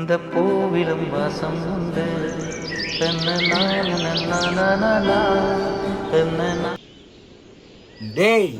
இந்த பூவிலும் வாசம் உண்டு. டேய்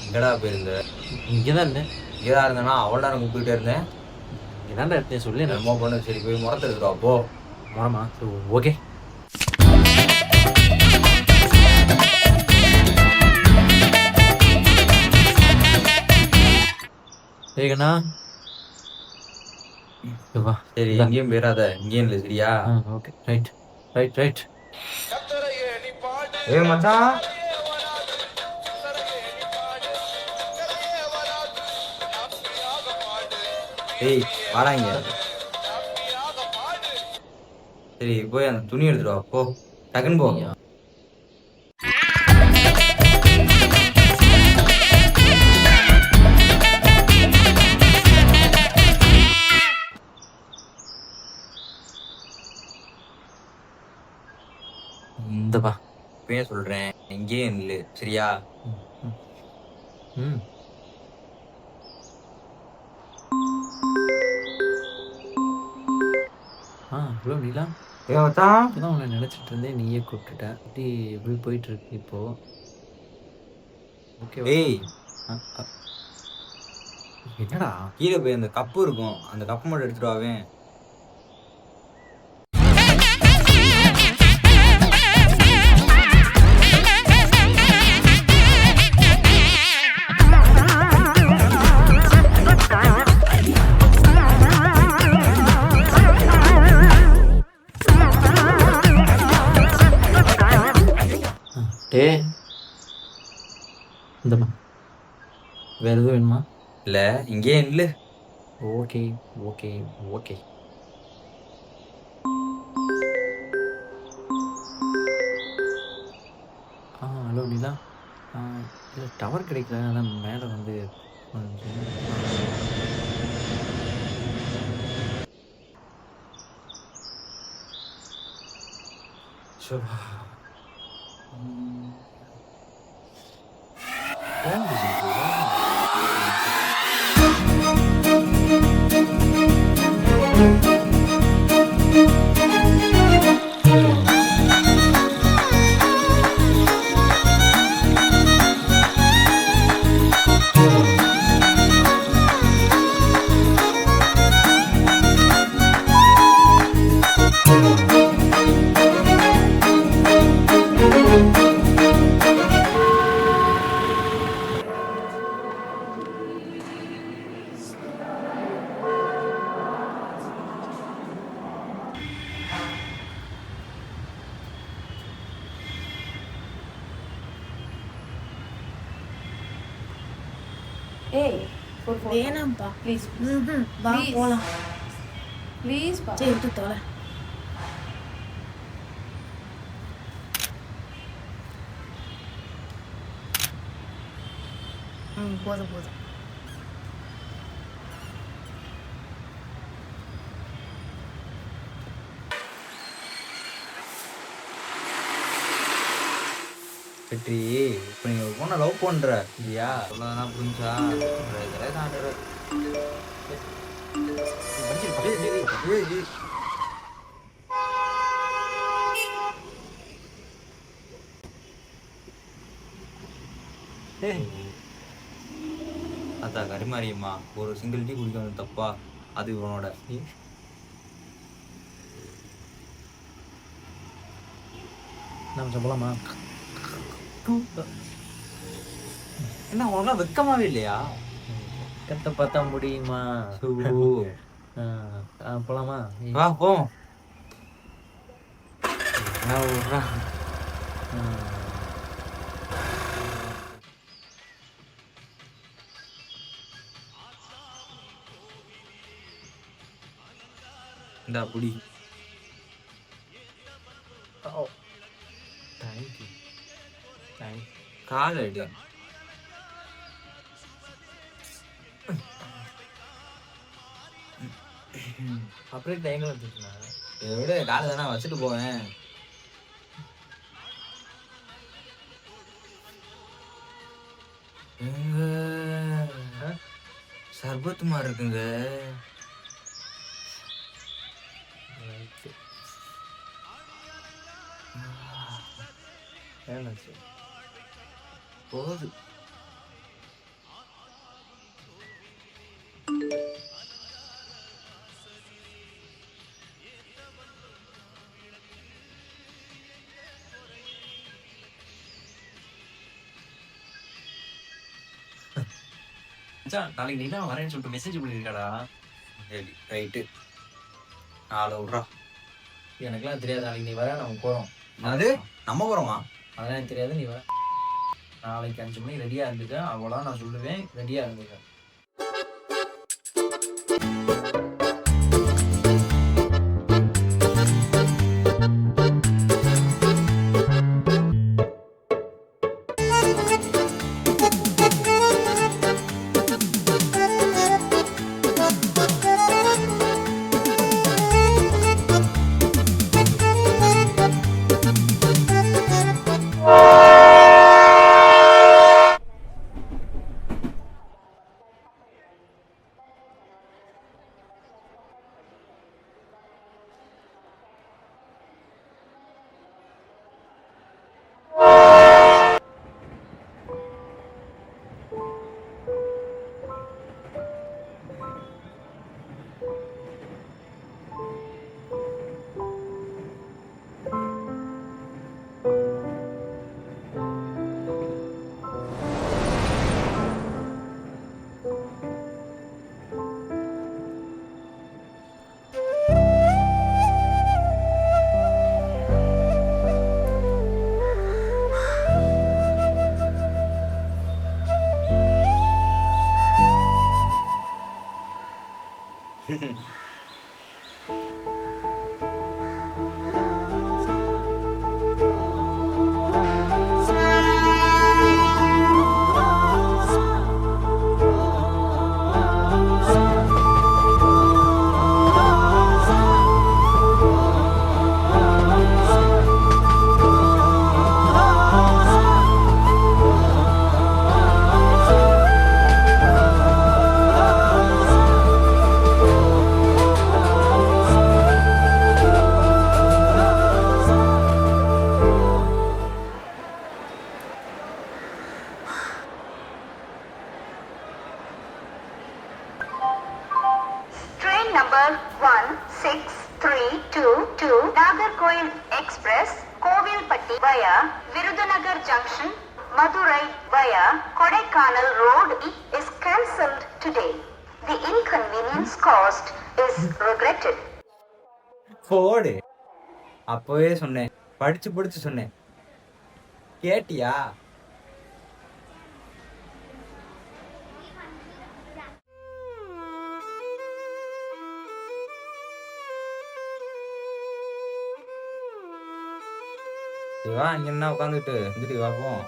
எங்கடா போயிருந்த? இங்கதான் இருந்தேன். இங்கேதான் இருந்தேன்னா அவ்வளோ நேரம் கூப்பிட்டுட்டே இருந்தேன். இங்கதான் எடுத்தேன் சொல்லி என்னமோ பண்ணு. சரி போய் முறத்தை எடுத்துட்டு வா போ. மரமா? ஓகே. ஏகண்ணா வா. சரி எங்கேயும் போயிடாத. இங்கேயும் இல்லை சரியா? Okay right right right. ஏ மச்சான், ஏய் வாடா இங்க. சரி போய் அந்த துணி எடுத்துட்டு வா போ. டக்குன்னு போ. இந்தப்பா. இப்பயே சொல்றேன் எங்கேயும் இல்லை சரியா? ம். ஹலோ நீலா. ஏ மச்சான், இப்போதான் உன்னை நினச்சிட்டு இருந்தேன், நீயே கூப்பிட்டுட்ட. எப்படி போயிட்டு இருக்கு இப்போ? ஓகே. ஏய் என்னடா? கீழே போய் அந்த கப்பு இருக்கும், அந்த கப்பு மட்டும் எடுத்துட்டு வாவேன். டே இந்தம்மா. வேற எதுவும் வேணுமா? இல்லை இங்கேயும் இல்லை. Okay okay okay. ஹலோ நீலா. இல்லை டவர் கிடைக்கல, அதான் மேலே வந்து ஏய் வேணாம்ப்பா ப்ளீஸ். வா போலாம் ப்ளீஸ். சரி எடுத்து தொலை. போதும் போதும். வெற்றி, இப்போ நீங்க ஒரு பொண்ணை லவ் பண்ற இல்லையா? சொல்லதான் புரிஞ்சா? அதான் கரிமாரியம்மா ஒரு சிங்கிள் டீ குடிக்க வந்து தப்பா? அது இவனோட. நம்ம சொல்லலாமா? என்ன உனக்கு வெக்கமாவே இல்லையா? கத்தை பார்த்தா முடியுமா? போலாமா? வா போ. இந்தா புடி. தேங்க்யூ. கால் அடி. அப்படியே டைமில் வந்துச்சுண்ணா. இதை விட காலை தானே வச்சுட்டு போவேன். எங்க ஆ? சர்பத்துமா இருக்குங்க. ரைட்டு. என்னாச்சு? போகுது. மச்சான் நாளைக்கு நீ தான் வரேன்னு சொல்லிட்டு மெசேஜ் பண்ணிருக்காடா. சரி ரைட்டு. நாளை விட்றா. எனக்கெல்லாம் தெரியாது நாளைக்கு நீ வர நம்ம போறோம். அது நம்ம போகிறோமா? அதெல்லாம் எனக்கு தெரியாது நீ வர. நாளைக்கு 5 மணிக்கு ரெடியா இருந்துக்க. அவ்வளோ நான் சொல்லுவேன், ரெடியா இருந்துக்க. Train number 16322 Nagarkoil Express, Kovilpatti via Virudhunagar Junction, Madurai via Kodaikanal Road is cancelled today. The inconvenience caused is regretted. போடு. அப்போவே சொன்னேன், படிச்சு படிச்சு சொன்னேன், கேட்டியா? வா, இங்க என்ன உட்காந்துட்டு வந்துட்டு வாப்போம்.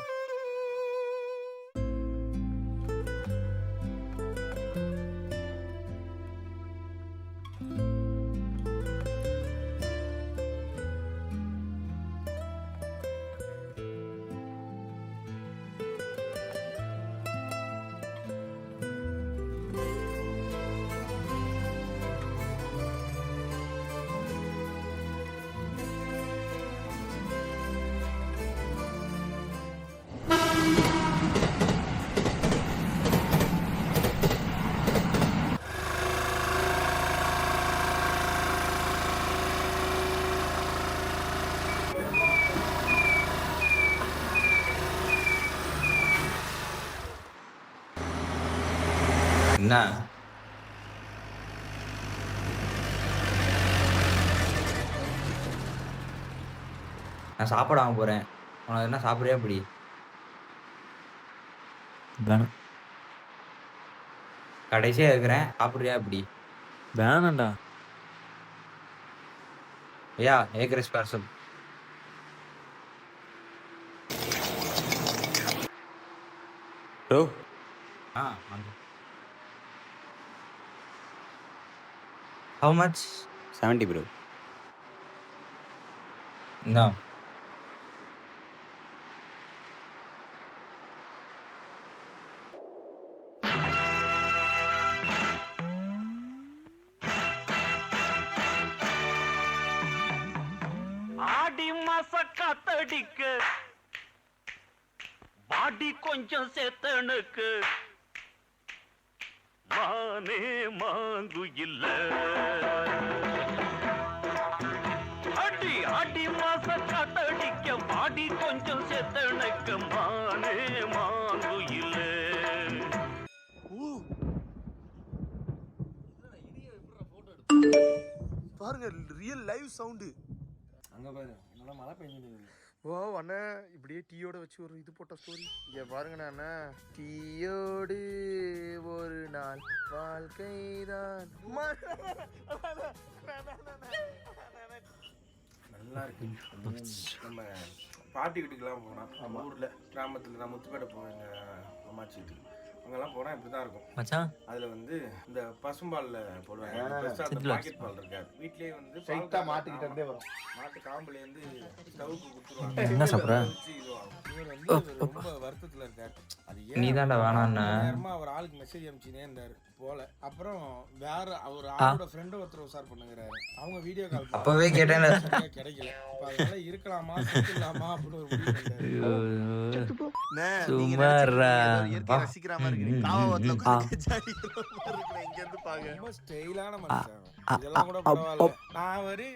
என்ன நான் சாப்பாடு வாங்க போறேன். உனக்கு என்ன சாப்பிட்றியா இப்படி? வேணாம். கடைசியா இருக்கிறேன், சாப்பிட்றியா இப்படி? வேணாம்டா. ஐயா, ஏக் ரைஸ் பார்சல். ப்ரோ வாங்க. How much? 70 ப்ரோ. No. மாச காத்தடிக்க பாடி கொஞ்சம் சேத்தனுக்கு மானே மாங்குயில்ல அடி அடி மாச காத்தடிக்க பாடி கொஞ்சம் சேத்தனுக்கு மானே மாங்குயில்ல. பாருங்க ரியல் லைவ் சவுண்டு அங்க பாரு நல்லா மழை பெய்யுது. ஓ அண்ணா இப்படியே டீயோட வச்சு ஒரு இது போட்ட ஸ்டோரி இங்க பாருங்கண்ணா அண்ணா டீயோடு ஒரு நாள் வாழ்க்கைதான் நல்லா இருக்கு. நம்ம பாட்டி வீட்டுக்கெல்லாம் போனோம் நம்ம ஊர்ல கிராமத்துல நான் முத்துப்பேட்டை போவேன் எங்க அம்மாச்சி வீட்டுக்கு. அங்கெல்லாம் போனா இப்படிதான் இருக்கும் மச்சான். அதுல வந்து இந்த பசும்பால்ல போடுவாங்க. பாக்கெட் பால் இருக்காது. வீட்லயே வந்து சைட்டா மாட்டுக்கிட்ட இருந்தே வரும். மாட்டு காம்புல இருந்து ஸ்டவ்க்கு குடுத்துருவாங்க. என்ன சாப்பிடுற? இவர் வந்து ரொம்ப வருத்தத்துல இருக்காரு. அது நீதான்டா வேணான்னு நேரமா அவர் ஆளுக்கு மெசேஜ் அனுப்பிச்சுனே இருந்தாரு போல. அப்புறம் வேற அவர் ஆளோட ஃப்ரெண்ட் ஒருத்தர் உசார் பண்ணுங்கிறாரு. அவங்க வீடியோ கால் அப்பவே கேட்டேன் கிடைக்கல. அதனால இருக்கலாமா சுத்தலாமா அப்படின்னு ஒரு முடிவு பண்ணாரு. சுமாரா ரசிக்கிற மாதிரி இருக்கு. காவத்துல உட்கார்ந்து இங்க இருந்து பாங்க. ரொம்ப ஸ்டைலான மனுஷன். இதெல்லாம் கூட பரவாயில்ல. நான் ஒரு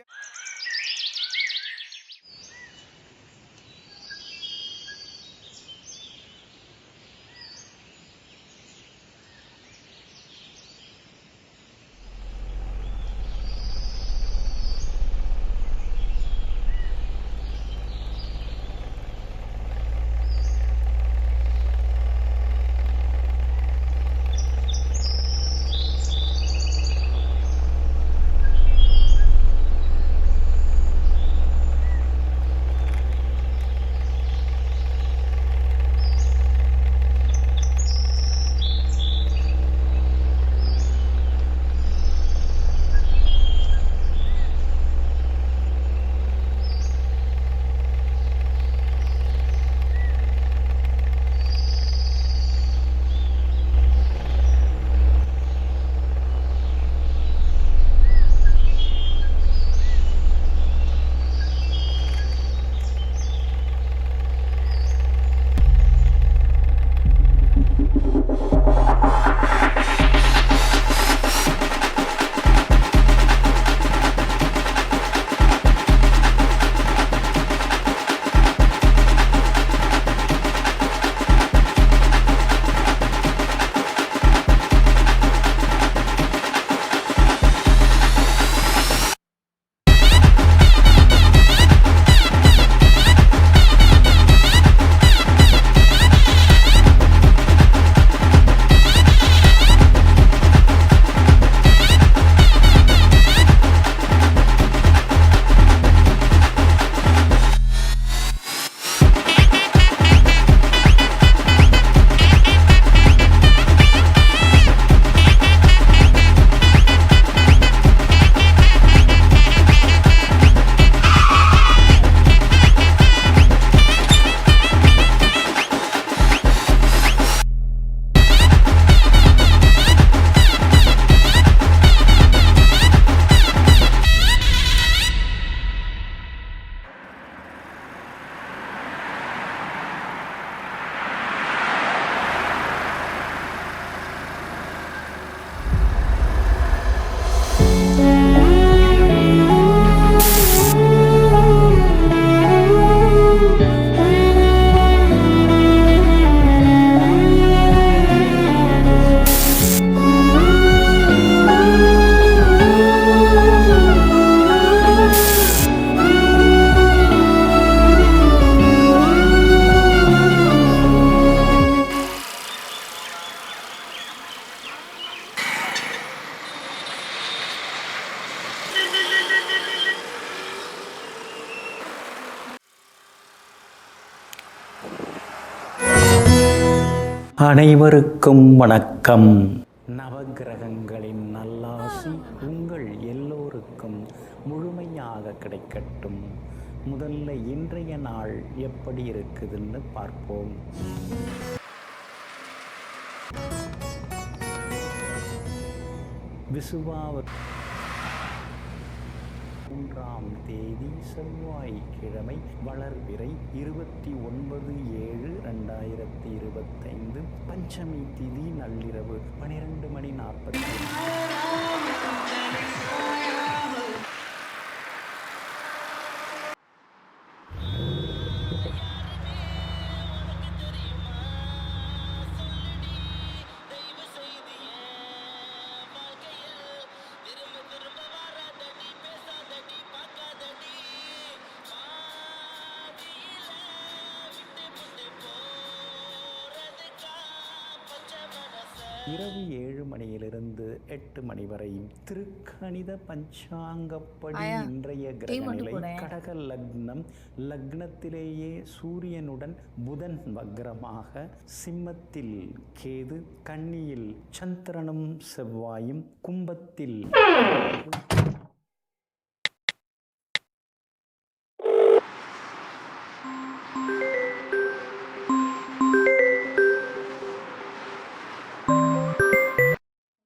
அனைவருக்கும் வணக்கம். நவகிரகங்களின் நல்லாசி உங்கள் எல்லோருக்கும் முழுமையாக கிடைக்கட்டும். முதல்ல இன்றைய நாள் எப்படி இருக்குதுன்னு பார்ப்போம். விசுவாவ 3 1ஆம் தேதி செவ்வாய்க்கிழமை வளர்பிறை 29/7/2025 பஞ்சமி திதி நள்ளிரவு 12:40. இரவு 7 மணியிலிருந்து 8 மணி வரை திருக்கணித பஞ்சாங்கப்படி இன்றைய கிரகநிலை கடக லக்னம். லக்னத்திலேயே சூரியனுடன் புதன் வக்ரமாக, சிம்மத்தில் கேது, கன்னியில் சந்திரனும் செவ்வாயும், கும்பத்தில்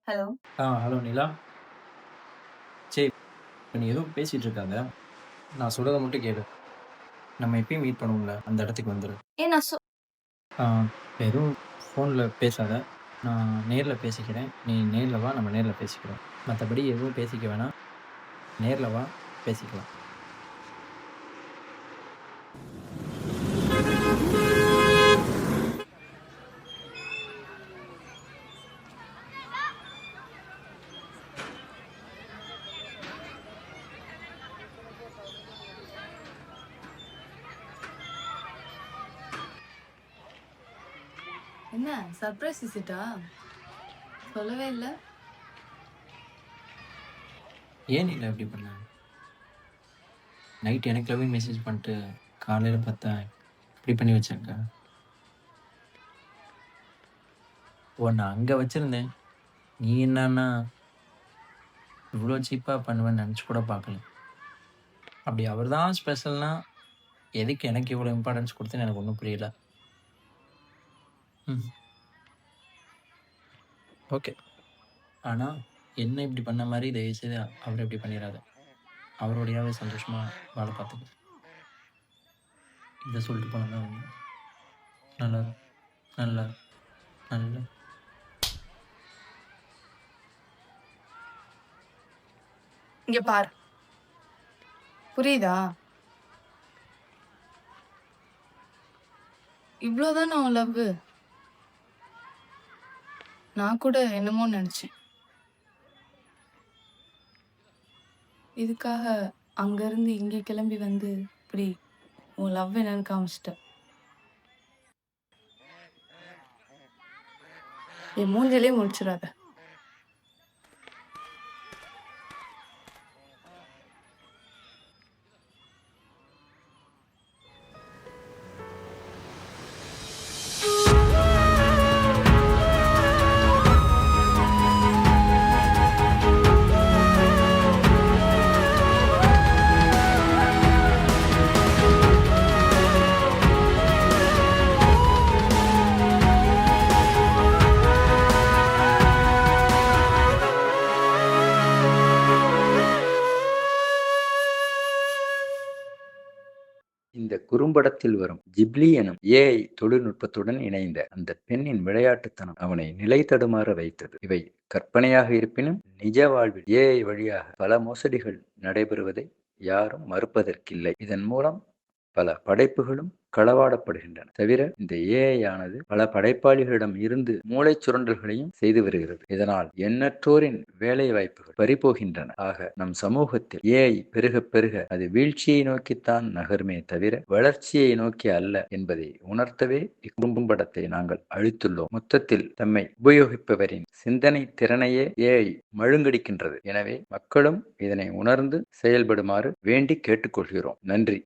ஹலோ. ஹலோ நிலா. சரி, இப்போ நீ ஏதோ பேசிகிட்டு இருக்காங்க, நான் சொல்கிறத மட்டும் கேளு. நம்ம எப்பயும் மீட் பண்ணுவோம்ல, அந்த இடத்துக்கு வந்துடு. ஏன் நான் இப்போ எதுவும் ஃபோனில் பேசாத, நான் நேரில் பேசிக்கிறேன். நீ நேரில் வா, நம்ம நேரில் பேசிக்கிறோம். மற்றபடி எதுவும் பேசிக்க வேணாம், நேரில் வா, பேசிக்கலாம். என்ன சர்ப்ரைஸ் விசிட்டா? சொல்லவே இல்லை. ஏன் நீ இப்படி பண்ண? நைட் எனக்கு லவ்விங் மெசேஜ் பண்ணிட்டு காலையில் பார்த்தா இப்படி பண்ணி வச்சாங்க. உன்னை அங்கே வச்சுருந்தேன், நீ என்னன்னா இவ்வளோ சீப்பாக பண்ணுவேன்னு நினச்சி கூட பார்க்கல. அப்படி அவர் தான் ஸ்பெஷல்னா எதுக்கு எனக்கு இவ்வளோ இம்பார்ட்டன்ஸ் கொடுத்துன்னு எனக்கு ஒன்றும் புரியல. ஓகே, ஆனால் என்ன இப்படி பண்ண மாதிரி தயவுசெய்து அவரை இப்படி பண்ணிடாத. அவரோடையாவே சந்தோஷமாக வாழ பார்த்துக்க. இதை சொல்லிட்டு போனதான் நல்லா நல்லா நல்லா. இங்க பாரு, புரியுதா? இவ்வளோதான் நான் லவ். நான் கூட என்னமோ நினைச்சேன். இதுக்காக அங்க இருந்து இங்க கிளம்பி வந்து இப்படி உன் லவ் என்னன்னு காமிச்சிட்டேன். என் மூஞ்சிலே முடிச்சிடாத. இந்த குறும்படத்தில் வரும் ஜிப்லி எனும் ஏஐ தொழில்நுட்பத்துடன் இணைந்த அந்த பெண்ணின் விளையாட்டுத்தனம் அவனை நிலை தடுமாற வைத்தது. இவை கற்பனையாக இருப்பினும் நிஜ வாழ்வில் ஏஐ வழியாக பல மோசடிகள் நடைபெறுவதை யாரும் மறுப்பதற்கில்லை. இதன் மூலம் பல படைப்புகளும் களவாடப்படுகின்றன. தவிர இந்த ஏஐ ஆனது பல படைப்பாளிகளிடம் இருந்து மூளை சுரண்டல்களையும் செய்து வருகிறது. இதனால் எண்ணற்றோரின் வேலை வாய்ப்புகள் பறிபோகின்றன. ஆக நம் சமூகத்தில் ஏஐ பெருக பெருக அது வீழ்ச்சியை நோக்கித்தான் நகருமே தவிர வளர்ச்சியை நோக்கி அல்ல என்பதை உணர்த்தவே இக்குறும்படத்தை நாங்கள் அளித்துள்ளோம். மொத்தத்தில் தம்மை உபயோகிப்பவரின் சிந்தனை திறனையே ஏஐ மழுங்கடிக்கின்றது. எனவே மக்களும் இதனை உணர்ந்து செயல்படுமாறு வேண்டி கேட்டுக்கொள்கிறோம். நன்றி.